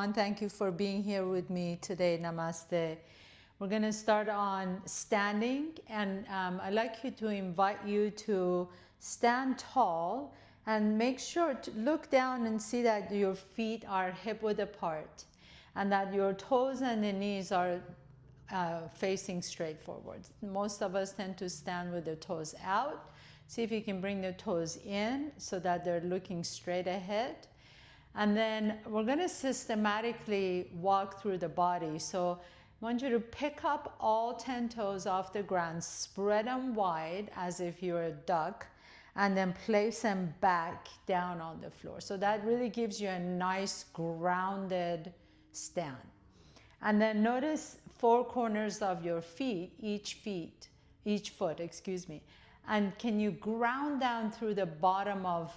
everyone. Thank you for being here with me today. Namaste. We're going to start on standing, and I'd like you to invite you to stand tall and make sure to look down and see that your feet are hip-width apart and that your toes and the knees are facing straight forward. Most of us tend to stand with the toes out. See if you can bring the toes in so that they're looking straight ahead. And then we're going to systematically walk through the body. So I want you to pick up all 10 toes off the ground, spread them wide as if you're a duck, and then place them back down on the floor. So that really gives you a nice grounded stand. And then notice four corners of your feet, each foot, excuse me. And can you ground down through the bottom of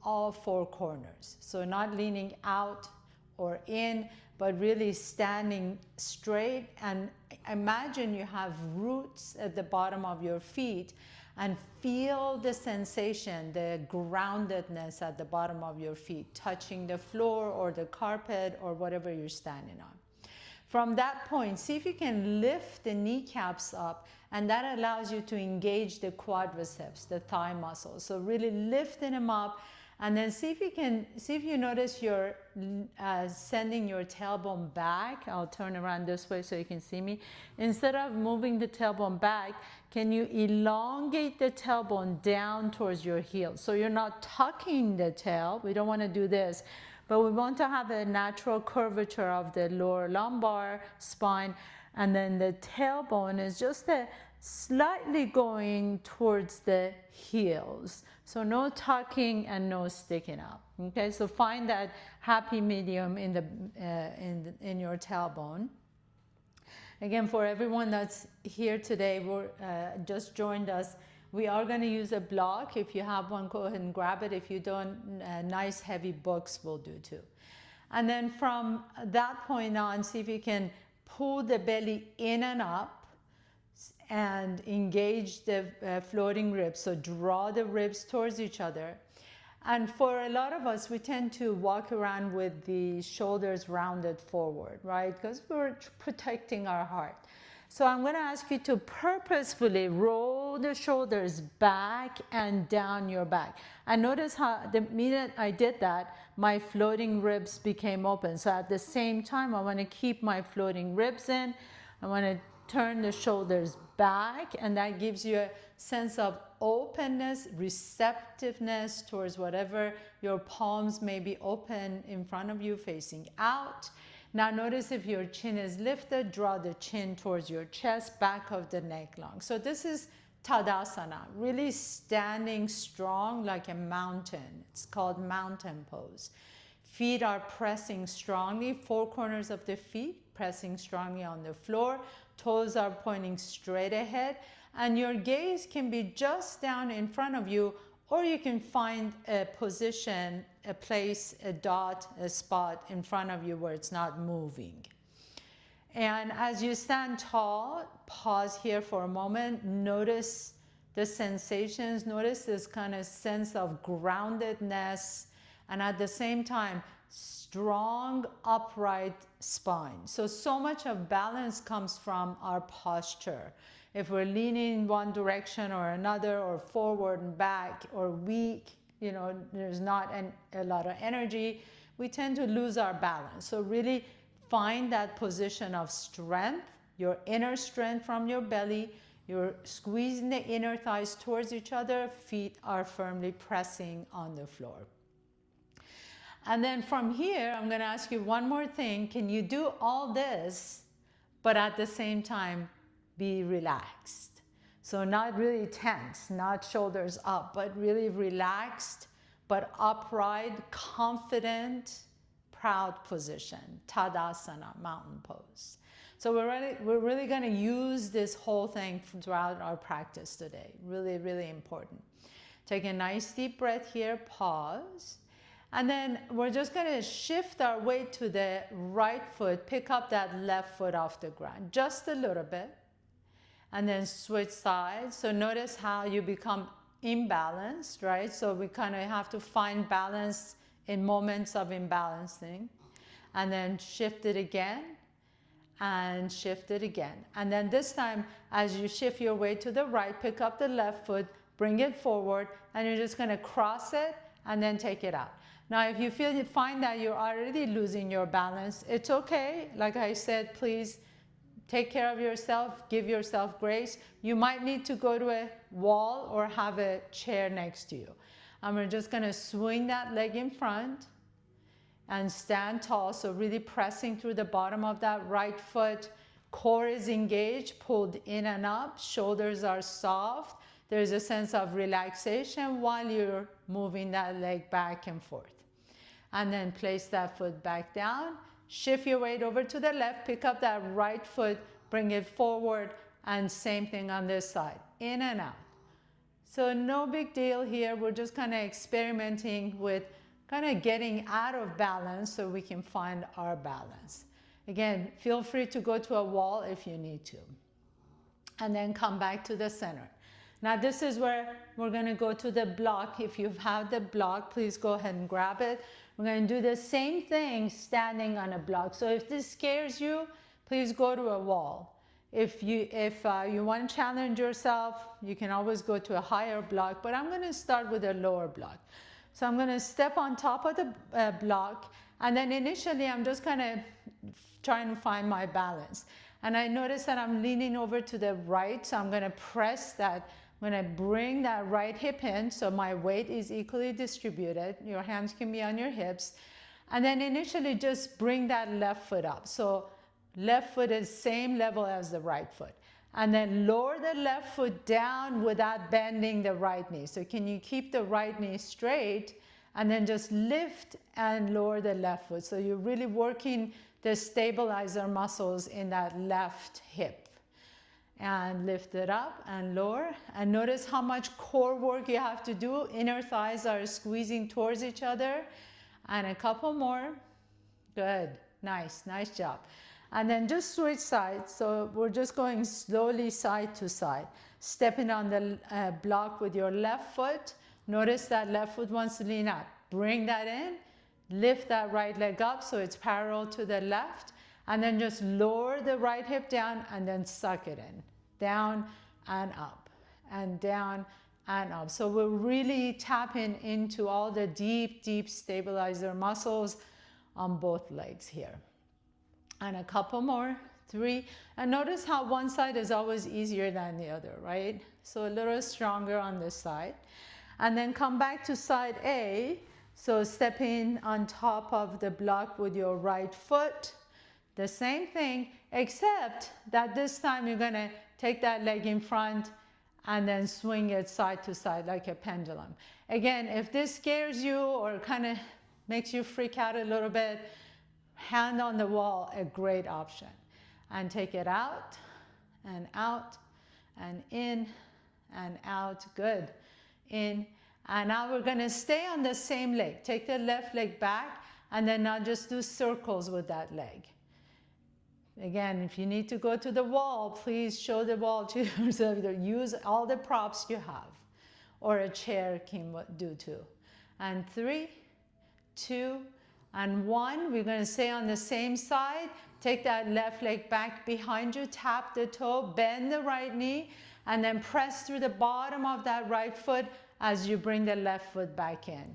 all four corners? So not leaning out or in, but really standing straight, and imagine you have roots at the bottom of your feet and feel the sensation, the groundedness at the bottom of your feet, touching the floor or the carpet or whatever you're standing on. From that point, see if you can lift the kneecaps up, and that allows you to engage the quadriceps, the thigh muscles. So really lifting them up, and then see if you notice you're sending your tailbone back. I'll turn around this way so you can see me. Instead of moving the tailbone back, can you elongate the tailbone down towards your heels? So you're not tucking the tail. We don't want to do this. But we want to have a natural curvature of the lower lumbar spine, and then the tailbone is just slightly going towards the heels. So no tucking and no sticking up. Okay, so find that happy medium in your tailbone. Again, for everyone that's here today, just joined us, we are going to use a block. If you have one, go ahead and grab it. If you don't, nice heavy books will do too. And then from that point on, see if you can pull the belly in and up and engage the floating ribs. So draw the ribs towards each other. And for a lot of us, we tend to walk around with the shoulders rounded forward, right? Because we're protecting our heart. So I'm going to ask you to purposefully roll the shoulders back and down your back. And notice how the minute I did that, my floating ribs became open. So at the same time, I want to keep my floating ribs in. I want to turn the shoulders back, and that gives you a sense of openness, receptiveness towards whatever. Your palms may be open in front of you, facing out. Now notice if your chin is lifted, draw the chin towards your chest, back of the neck long. So this is Tadasana, really standing strong like a mountain. It's called mountain pose. Feet are pressing strongly, four corners of the feet pressing strongly on the floor. Toes are pointing straight ahead, and your gaze can be just down in front of you, or you can find a position, a place, a dot, a spot in front of you where it's not moving. And as you stand tall, pause here for a moment. Notice the sensations. Notice this kind of sense of groundedness, and at the same time, strong, upright spine. So much of balance comes from our posture. If we're leaning in one direction or another, or forward and back, or weak, there's not a lot of energy, we tend to lose our balance. So really find that position of strength, your inner strength from your belly. You're squeezing the inner thighs towards each other. Feet are firmly pressing on the floor. And then from here, I'm going to ask you one more thing. Can you do all this, but at the same time, be relaxed? So not really tense, not shoulders up, but really relaxed, but upright, confident, proud position. Tadasana, mountain pose. So we're really going to use this whole thing throughout our practice today. Really, really important. Take a nice deep breath here, pause. And then we're just going to shift our weight to the right foot, pick up that left foot off the ground, just a little bit, and then switch sides. So notice how you become imbalanced, right? So we kind of have to find balance in moments of imbalancing. and then shift it again, and shift it again. And then this time, as you shift your weight to the right, pick up the left foot, bring it forward, and you're just gonna cross it and then take it out. Now, if you find that you're already losing your balance, it's okay. Like I said, please take care of yourself, give yourself grace. You might need to go to a wall or have a chair next to you. And we're just gonna swing that leg in front and stand tall, so really pressing through the bottom of that right foot. Core is engaged, pulled in and up, shoulders are soft. There's a sense of relaxation while you're moving that leg back and forth. And then place that foot back down, shift your weight over to the left, pick up that right foot, bring it forward, and same thing on this side, in and out. So no big deal here, we're just kind of experimenting with kind of getting out of balance so we can find our balance. Again, feel free to go to a wall if you need to. And then come back to the center. Now this is where we're gonna go to the block. If you have the block, please go ahead and grab it. We're gonna do the same thing standing on a block. So if this scares you, please go to a wall. If you want to challenge yourself, you can always go to a higher block, but I'm gonna start with a lower block. So I'm gonna step on top of the block, and then initially I'm just kind of trying to find my balance. And I notice that I'm leaning over to the right, so I'm gonna press that. I'm gonna bring that right hip in so my weight is equally distributed. Your hands can be on your hips. And then initially just bring that left foot up. So left foot is same level as the right foot. And then lower the left foot down without bending the right knee. So can you keep the right knee straight and then just lift and lower the left foot. So you're really working the stabilizer muscles in that left hip. And lift it up and lower. And notice how much core work you have to do. Inner thighs are squeezing towards each other. And a couple more. Good, nice job. And then just switch sides. So we're just going slowly side to side. Stepping on the block with your left foot. Notice that left foot wants to lean out. Bring that in. Lift that right leg up so it's parallel to the left. And then just lower the right hip down and then suck it in. Down and up and down and up. So we're really tapping into all the deep stabilizer muscles on both legs here. And a couple more, 3. And notice how one side is always easier than the other, right? So a little stronger on this side. And then come back to side A. So stepping on top of the block with your right foot. The same thing, except that this time you're gonna take that leg in front and then swing it side to side like a pendulum. Again, if this scares you or kind of makes you freak out a little bit, hand on the wall, a great option. And take it out and in and out, good. In, and now we're gonna stay on the same leg. Take the left leg back and then now just do circles with that leg. Again, if you need to go to the wall, please show the wall to yourself. Use all the props you have, or a chair can do too. And 3, 2, and 1. We're going to stay on the same side. Take that left leg back behind you, tap the toe, bend the right knee, and then press through the bottom of that right foot as you bring the left foot back in.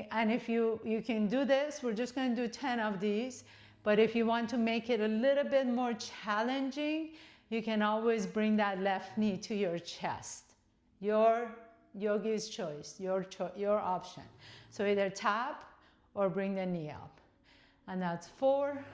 And if you can do this, we're just going to do 10 of these. But if you want to make it a little bit more challenging, you can always bring that left knee to your chest. Your yogi's choice, your option. So either tap or bring the knee up. And that's 4,